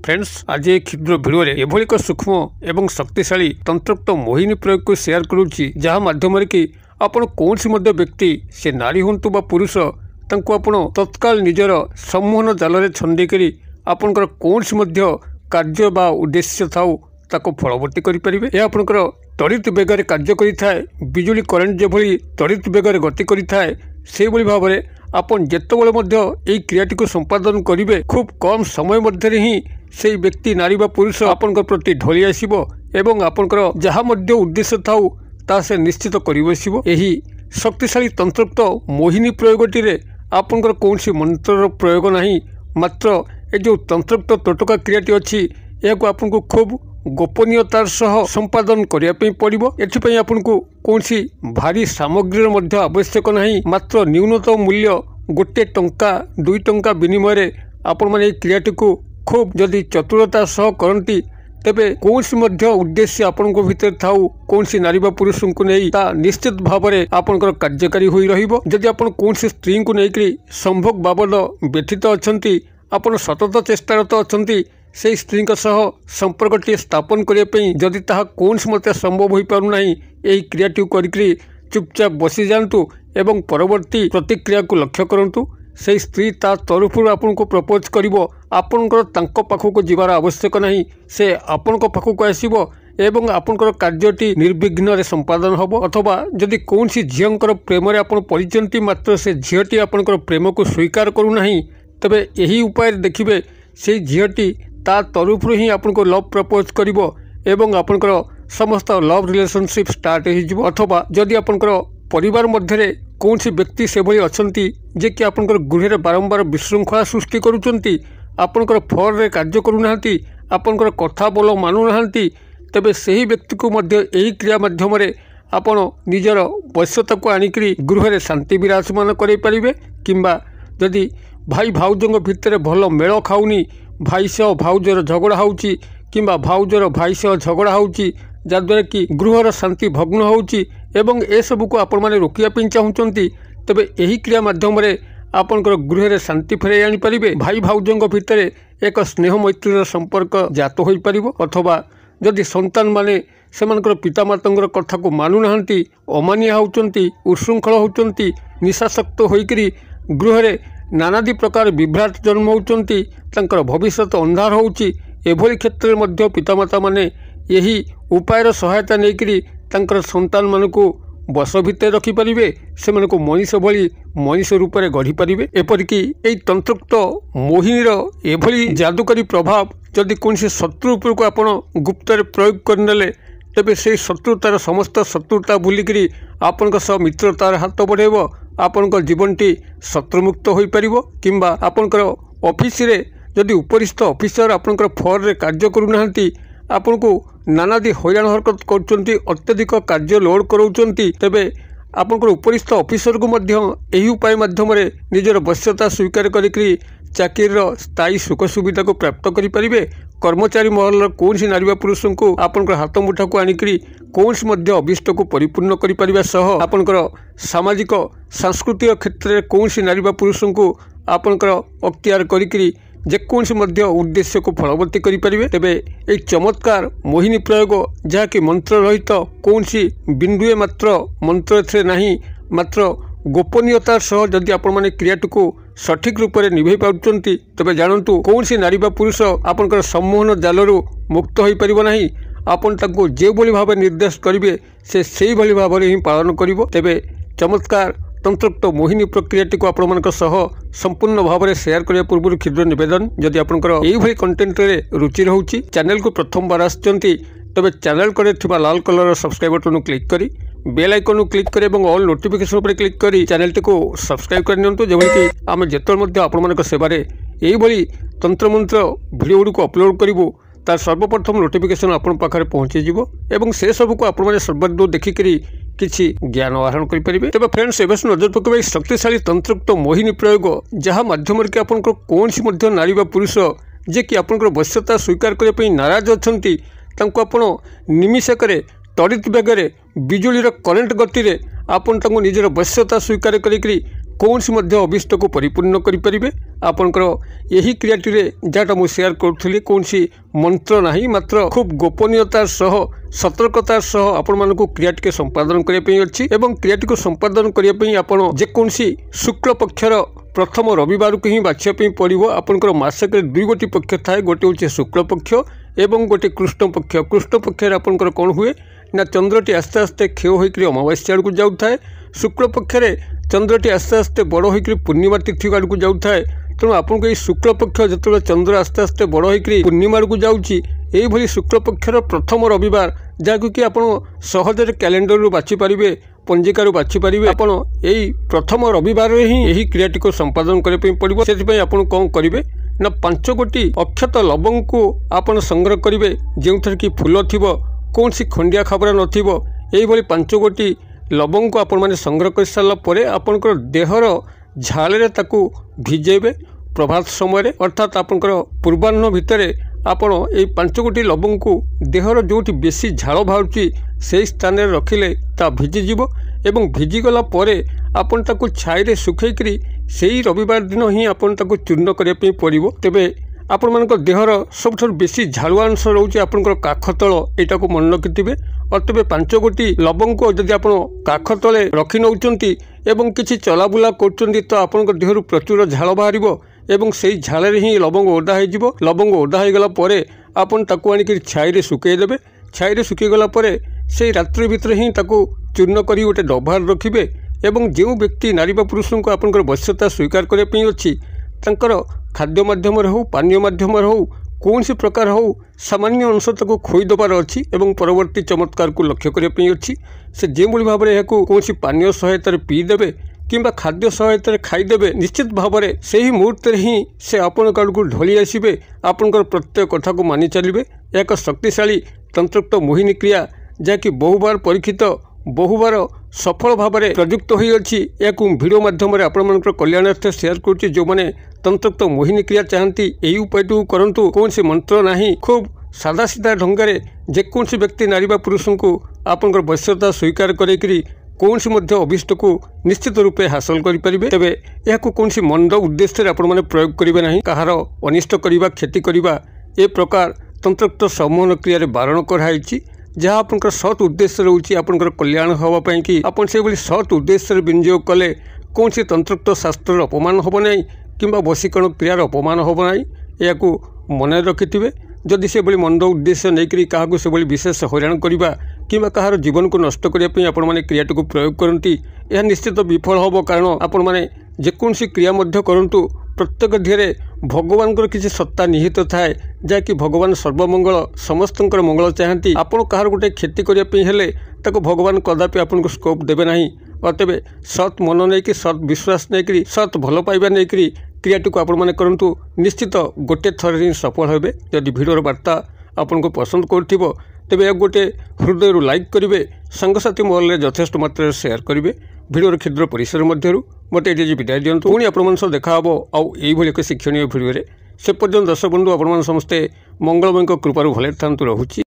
Friends आज ये क्षुद्र भिडियो एभली एक सूक्ष्म एवं शक्तिशाली तंत्रोक्त मोहिनी प्रयोग को शेयर करुच्ची जहाँ माध्यम कि आपण कौन व्यक्ति से नारी हूँ बा पुरुष तांको आपण तत्काल निजर सम्मोहन जाल छंदी आपणकर कौन कार्य बा उद्देश्य थाऊ ताको फलवर्ती करें। यह आपणकर त्वरित बेगर कार्य करिथाए। बिजुली करेन्ट जेभली त्वरित बेगर गति करिथाए से भाव में आपन जेतेबेले मध्य एई क्रियाटी को संपादन करिवे खूब कम समय मध्य ही से व्यक्ति नारी बा पुरुष आपनकर प्रति ढली आसीबो एवं आपनकर जहाँ मध्य उद्देश्य थाऊ ता से निश्चित करि बसिबो। एही शक्तिशाली तंत्रोक्त मोहिनी प्रयोगटी रे आपनकर कौनसी मंत्र प्रयोग नहीं, मात्र ए जो तंत्रोक्त तोटका क्रियाटी अच्छी यह आपको खूब गोपनीयतार सह संपादन करने पड़ो। एथिपाई आपको कौनसी भारी सामग्री मध्य आवश्यक नहीं, मात्र न्यूनतम मूल्य गोटे टंका 2 टंका विनिमय आपण माने क्रियाटी को खूब जदि चतुरता सह करती तेबे कौनसी मध्य उद्देश्य आपण भीतर थाऊ कौनसी नारी बा पुरुष को नहीं ता निश्चित भाव में आपनकर कार्यकारी होई रहिबो। जदि आपण कौनसी स्त्री को लेकर संभोग बाबद व्यथित अछंती आपण सतत चेष्टारत अछंती से स्त्री संपर्क स्थापन करने जदि ताहा कौन मत संभव हो पारना यही क्रियाटी करी चुपचाप बसी जातु एवं परवर्ती प्रतिक्रिया को लक्ष्य करूँ। से स्त्री ता तरफ आपन को प्रपोज कर आपणकर पाखक जीवार आवश्यक नहीं, से आपण पाखक आसो एवं आपणकर कार्यटी निर्विघ्न संपादन हम। अथवा जदि कौन झीर प्रेम आपड़ पड़ते मात्र से झीटी आपणकर प्रेम को स्वीकार करूना तेबे यही उपाय देखिए से झीटी ता तरफ ही आपको लव प्रपोज करिवो एवं आपनकर समस्त लव रिलेशनशिप स्टार्ट हो। अथवा जदि आपनकर परिवार मध्य कौन व्यक्ति से भली अछंती जे कि आपनकर गृह बारंबार विशृंखला सृष्टि करुचंती आपनकर फल रे कार्य करूना आपनकर कथा बोल मानुना तेबे सही व्यक्ति को मध्य यही क्रिया माध्यम आपण निजर वश्यता को आणिक गृह रे शांति विराजमान करें पारे। किंबा जदि भाई भाउजों भितर भल मेल खाऊनी भाई सह भाउजर झगड़ा होउची किंबा भाउजर भाई सह झगड़ा होउची जद्वारा कि गृहर शांति भग्न होउची एवं ए सब को आपण माने रोकिया पिन चाहूचंती तबे यही क्रिया माध्यम रे आपनकर गृह रे शांति फेरे आनी परिबे। भाई भाउजों भितर एक स्नेह मैत्रीर संपर्क जात होई परिबो। अथवा जदि संतान माने सेमानकर पितामातांकर कथा को मानु नाहंती अमानिया होउचंती उशृंखल होउचंती निशासक्त होइकरी गृह रे नानादी प्रकार विभ्राट जन्म होउचंती तांकर भविष्यत अंधार होउची एभली क्षेत्र में पितामाता माने यही उपायर सहायता नेकरी तांकर संतान मानकु बस भितर रखिपारे से मनीष भली मनीष रूप में गढ़ी पारे। एपरिकी यही तंत्रोक्त मोहिनीर एभली जादुकारी प्रभाव जदि कौन शत्रु उपरको आपण गुप्त प्रयोग करने तेबे से शत्रुतार समस्त शत्रुता भूलिकी आपण मित्रतार हाथ बढ़ेब आपण जीवनटी शत्रुमुक्त हो पार। किंबा आपणकर ऑफिस रे जदि उपरिस्थ ऑफिसर आपणकर फल रे कार्य करूना आपन को नानादी हैरान हरकत कर अत्यधिक कार्य लोड कराउचंती तेबे आपणकर उपरिस्थ ऑफिसर को मध्य एही उपाय माध्यम निजर वश्यता स्वीकार करी चाकिर स्थायी सुख सुविधा को प्राप्त करें। कर्मचारी महल कौन नारी बा पुरुष को आपनकर हाथ मुठा को आणिक कौन अभिष्ट को परिपूर्ण करें सह आपनकर सामाजिक सांस्कृतिक क्षेत्र में कौन नारी बा पुरुष को आपनकर अख्तियार करी जेकोसी उद्देश्य को फलवर्ती करें। तेबे एक चमत्कार मोहिनी प्रयोग जहाँकि मंत्र रहित कौन बिंदुए मात्र मंत्र थे नहीं, मात्र गोपनीयतार सह जदि आपण माने क्रियाटी को सठिक रूप में निभे पार्टी तेबे जानतु कौन नारी बा पुरुष आपनकर सम्मोहन जालरू मुक्त हो पार नहीं। आपन ताको जे भली भाव निर्देश करेंगे से भली भाव ही पालन करिवो। तेबे चमत्कार तंत्रोक्त मोहिनी प्रक्रियाटी को आपण संपूर्ण भाव में शेयर करने पूर्व क्षुद्र निवेदन जदि आपनकर यही कंटेंट रे रुचि रहउची चैनल को प्रथम बार आछंती तेबे चैनल करे थिबा लाल कलर सब्सक्राइब बटन क्लिक करी बेल आइकन क्लिक करें और ऑल नोटिफिकेशन पर क्लिक करी चैनल टी को सब्सक्राइब कर नियंतु जेभली कि आम जेतल आपण सेवारे यही तंत्र मंत्र वीडियो गुड़ी अपलोड करूँ तार सर्वप्रथम नोटिफिकेशन आपण पाखे पहुँचीज और से सबको आपण सर्वादू देखिकी किसी ज्ञान आहरण करें। तेज फ्रेंड्स एवं नजर पकड़ शक्तिशाली तंत्रोक्त मोहिनी प्रयोग जहाँ मध्यम कि आप कौन नारी बा पुरुष जे कि आप वश्यता स्वीकार करने नाराज अच्छा आपण निमिषक त्वरित बेगर बिजुलीर करेन्ट गति आपन निजर वश्यता स्वीकार करी कौन अभिष्ट को परिपूर्ण करें। आपणकर यही क्रियाटी जहाँटा मुझे सेयार करूँ कौन मंत्र ना मात्र खूब गोपनीयतार सह सतर्कतार सह आपण मानक क्रियाटी के संपादन करने अच्छी और क्रियाटी को संपादन करने आपण जेकोसी शुक्ल पक्षर प्रथम रविवार को ही बाछापी पड़ो। आपंकर मसक दुई गोटी पक्ष थाए, गोटे हूँ शुक्ल पक्ष एवं गोटे कृष्ण पक्ष। कृष्ण पक्षर आपंकर कौन हुए ना चंद्रटी आस्ते आस्ते क्षय होकर अमावास्या आड़ को जाए। शुक्ल पक्षरे चंद्रटी आस्ते आस्ते बड़ होकर पूर्णिमा तिथि आड़ को जाए। तेणु आपको ये शुक्ल पक्ष जो चंद्र आस्ते आस्ते बड़ होकर पूर्णिमा को जाऊँगी यही शुक्ल पक्षर प्रथम रविवार जहाँ कि आप सहजरे कैलेंडर बाछिपारे पंजिकार बाछिपारे आप प्रथम रविवार ही यही क्रियाटी को संपादन करने पड़ो। से आप कौन करेंगे ना 5 गोटी अक्षत लवंग को आप संग्रह करेंगे जो थर कि फूल थी कौन सी खंडिया खबरा नई 5 गोटी लवंग को आपण संग्रह कर सारापर आपंकर देहर झाल भिजेबे प्रभात समय अर्थात आपंकर पूर्वाह्न भितर आपण ये 5 गोटी लवंग को देहर जो बेसी झाल बाहर से स्थान रखिले ता भिजिज एवं भिजिगला आपन ताकू छाई सुखैकरी से रविवार दिन ही आपन ताकू चूर्ण करने पड़ो। तेबे आपण मान देहर सब बेसी झालुआ अंश रोचे आपंकर काख तल यहाँ को मन रखिथे। और तेज 5 गोटी लवंग को जदि आप काख तले रखि नौकरी एवं किसी चलाबुला कर तो आपण देहर प्रचुर झाल बाहर एवं से झाल ही लवंग ओदा हो। लवंग ओदा हो गला आपन ताकू आनिक छाई सुखईदेवे। छाई सुखीगला से रात्रि भितर ही ताकू चूर्ण कर गोटे डबार रखिए एवं जो व्यक्ति नारी पुरुष को आपंकर वश्यता स्वीकार करने अच्छी खाद्य माध्यम हो पानीय माध्यम हो कौन सी प्रकार हो सामान्य अंश तक खोईदबार अच्छी एवं परवर्ती चमत्कार को लक्ष्य करने अच्छी से जो भाव में कौन पानीय सहायतार पीदेवे किंबा खाद्य सहायतार खाईदेवे निश्चित भाव में से ही मुहूर्त ही से आपण को ढली आसबे आपंकर प्रत्येक कथा को मानि चलिए। एक शक्तिशाली तंत्रोक्त मोहिनी क्रिया जहाँकि बहुबार परीक्षित बहुबार सफल भाव में प्रयुक्त होती वीडियो माध्यम आपण कल्याणार्थ सेयार करुच्ची। जो मैंने तंत्रोक्त मोहिनी क्रिया चाहती यही उपाय करंतु कौन से मंत्र नहीं खूब सादा सीधा ढंगे जेकोसी व्यक्ति नारी पुरुष को आपंकर वश्यता स्वीकार करें कौन सी अभिष्ट को निश्चित रूपे हासिल करेंगे। तेबे यह कौन सी मंद उद्देश्य आपण मैंने प्रयोग करेंगे ना कहार अनिष्ट करवा क्षति करवा ए प्रकार तंत्रोक्त सम्मोहन क्रिया बारण कराई जहाँ आपंकर सत् उद्देश्य रोचे आपंकर कल्याण हाँपाई कि आप सत् उद्देश्य विनियोग कले कौन सी तंत्रोक्त शास्त्र अपमान हम ना कि वशीकरण क्रियार अपमान हम ना या मन रखिथे। जदि से मंद उद्देश्य नहीं क्या से विशेष हैरान करवा कि कहार जीवन को नष्ट करने आपण मैंने क्रियाटी को प्रयोग करती यह निश्चित विफल हम। कारण आपण मैंने जेकोसी क्रिया करूँ प्रत्येक धीरे भगवान किसी सत्ता निहित थाए जहाँकि भगवान सर्वमंगल समस्त मंगल चाहती आपड़ कहार गोटे क्षति करने भगवान कदापि आपन को स्कोप देवे ना। और तेज सत् मन नहीं कि सत् विश्वास नहीं सत् भल पाइबा नहीं क्रियाटी को आपण मैंने करूँ निश्चित गोटे थर ही सफल हे। जदि भिडियोर वार्ता आपन को पसंद कर तेज यह गोटे हृदय लाइक करेंगे सांगसाथी महल में यथेष्ट मात्रा शेयर करेंगे। भिडियोर क्षुद्र परिसर मध्य मत ये विदाय दिंतु पुणी आपण देखा आउ एक शिक्षणीय भिडियो से पर्यटन दर्शक बंधु आपण समस्ते मंगलमय कृपार भले था रहुची।